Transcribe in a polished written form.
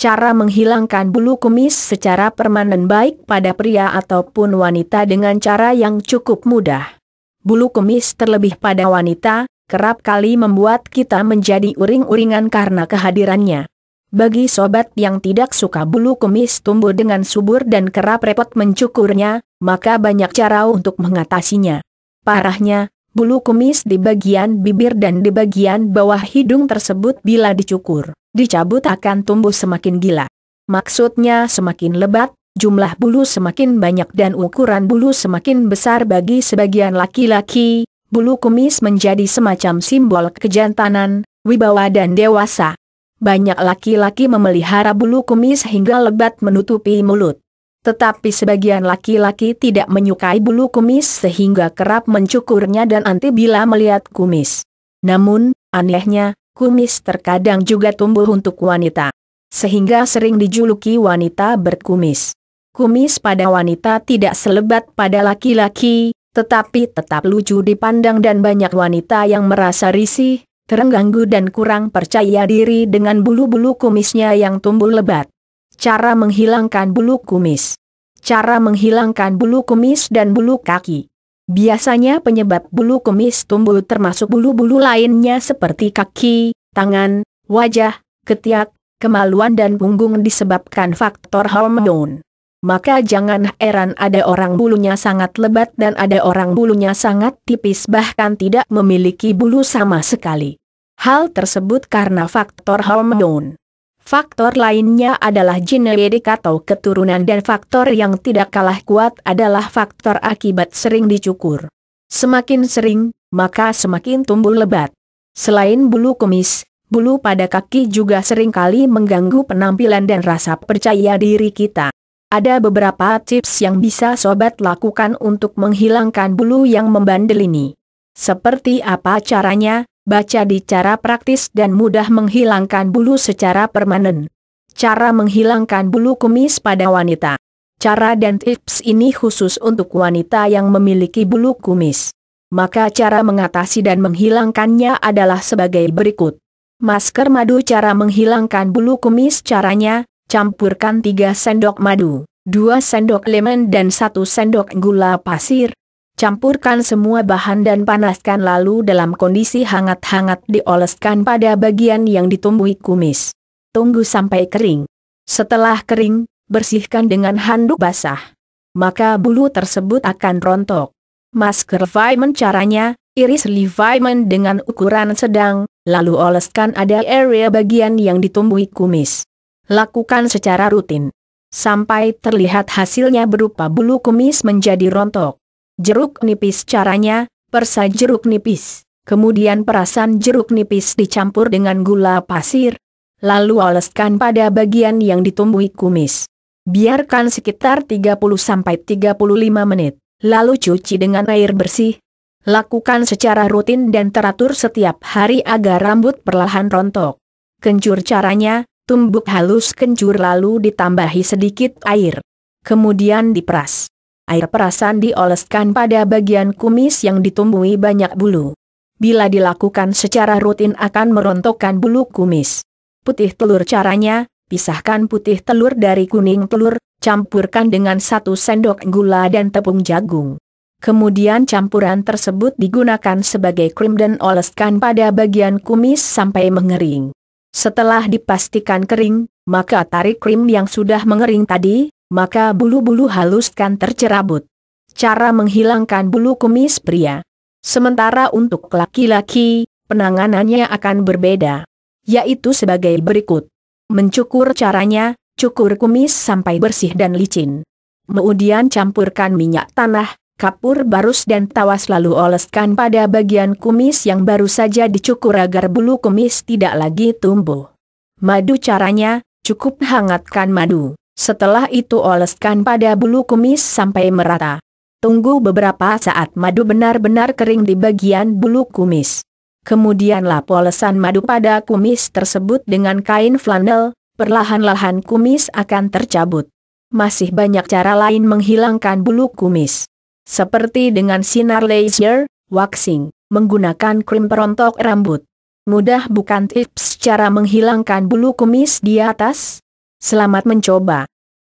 Cara menghilangkan bulu kumis secara permanen baik pada pria ataupun wanita dengan cara yang cukup mudah. Bulu kumis terlebih pada wanita, kerap kali membuat kita menjadi uring-uringan karena kehadirannya. Bagi sobat yang tidak suka bulu kumis tumbuh dengan subur dan kerap repot mencukurnya, maka banyak cara untuk mengatasinya. Parahnya, bulu kumis di bagian bibir dan di bagian bawah hidung tersebut bila dicabut akan tumbuh semakin gila. Maksudnya semakin lebat, jumlah bulu semakin banyak dan ukuran bulu semakin besar. Bagi sebagian laki-laki, bulu kumis menjadi semacam simbol kejantanan, wibawa dan dewasa. Banyak laki-laki memelihara bulu kumis hingga lebat menutupi mulut. Tetapi sebagian laki-laki tidak menyukai bulu kumis sehingga kerap mencukurnya dan anti bila melihat kumis. Namun, anehnya, kumis terkadang juga tumbuh untuk wanita. Sehingga sering dijuluki wanita berkumis. Kumis pada wanita tidak selebat pada laki-laki, tetapi tetap lucu dipandang dan banyak wanita yang merasa risih, terganggu dan kurang percaya diri dengan bulu-bulu kumisnya yang tumbuh lebat. Cara menghilangkan bulu kumis. Cara menghilangkan bulu kumis dan bulu kaki. Biasanya penyebab bulu kumis tumbuh termasuk bulu-bulu lainnya seperti kaki, tangan, wajah, ketiak, kemaluan dan punggung disebabkan faktor hormon. Maka jangan heran ada orang bulunya sangat lebat dan ada orang bulunya sangat tipis bahkan tidak memiliki bulu sama sekali. Hal tersebut karena faktor hormon. Faktor lainnya adalah genetik atau keturunan dan faktor yang tidak kalah kuat adalah faktor akibat sering dicukur. Semakin sering, maka semakin tumbuh lebat. Selain bulu kumis, bulu pada kaki juga seringkali mengganggu penampilan dan rasa percaya diri kita. Ada beberapa tips yang bisa sobat lakukan untuk menghilangkan bulu yang membandel ini. Seperti apa caranya? Baca di cara praktis dan mudah menghilangkan bulu secara permanen. Cara menghilangkan bulu kumis pada wanita. Cara dan tips ini khusus untuk wanita yang memiliki bulu kumis. Maka cara mengatasi dan menghilangkannya adalah sebagai berikut. Masker madu. Cara menghilangkan bulu kumis caranya, campurkan 3 sendok madu, 2 sendok lemon dan 1 sendok gula pasir. Campurkan semua bahan dan panaskan lalu dalam kondisi hangat-hangat dioleskan pada bagian yang ditumbuhi kumis. Tunggu sampai kering. Setelah kering, bersihkan dengan handuk basah. Maka bulu tersebut akan rontok. Masker vitamin caranya, iris vitamin dengan ukuran sedang, lalu oleskan ada area bagian yang ditumbuhi kumis. Lakukan secara rutin. Sampai terlihat hasilnya berupa bulu kumis menjadi rontok. Jeruk nipis caranya, persa jeruk nipis, kemudian perasan jeruk nipis dicampur dengan gula pasir, lalu oleskan pada bagian yang ditumbuhi kumis. Biarkan sekitar 30-35 menit, lalu cuci dengan air bersih. Lakukan secara rutin dan teratur setiap hari agar rambut perlahan rontok. Kencur caranya, tumbuk halus kencur lalu ditambahi sedikit air. Kemudian diperas. Air perasan dioleskan pada bagian kumis yang ditumbuhi banyak bulu. Bila dilakukan secara rutin akan merontokkan bulu kumis. Putih telur caranya, pisahkan putih telur dari kuning telur, campurkan dengan 1 sendok gula dan tepung jagung. Kemudian campuran tersebut digunakan sebagai krim dan oleskan pada bagian kumis sampai mengering. Setelah dipastikan kering, maka tarik krim yang sudah mengering tadi, maka bulu-bulu haluskan tercerabut. Cara menghilangkan bulu kumis pria. Sementara untuk laki-laki, penanganannya akan berbeda. Yaitu sebagai berikut. Mencukur caranya, cukur kumis sampai bersih dan licin. Kemudian campurkan minyak tanah, kapur barus dan tawas lalu oleskan pada bagian kumis yang baru saja dicukur agar bulu kumis tidak lagi tumbuh. Madu caranya, cukup hangatkan madu. Setelah itu oleskan pada bulu kumis sampai merata. Tunggu beberapa saat madu benar-benar kering di bagian bulu kumis. Kemudian lap olesan madu pada kumis tersebut dengan kain flanel, perlahan-lahan kumis akan tercabut. Masih banyak cara lain menghilangkan bulu kumis. Seperti dengan sinar laser, waxing, menggunakan krim perontok rambut. Mudah bukan tips cara menghilangkan bulu kumis di atas? Selamat mencoba.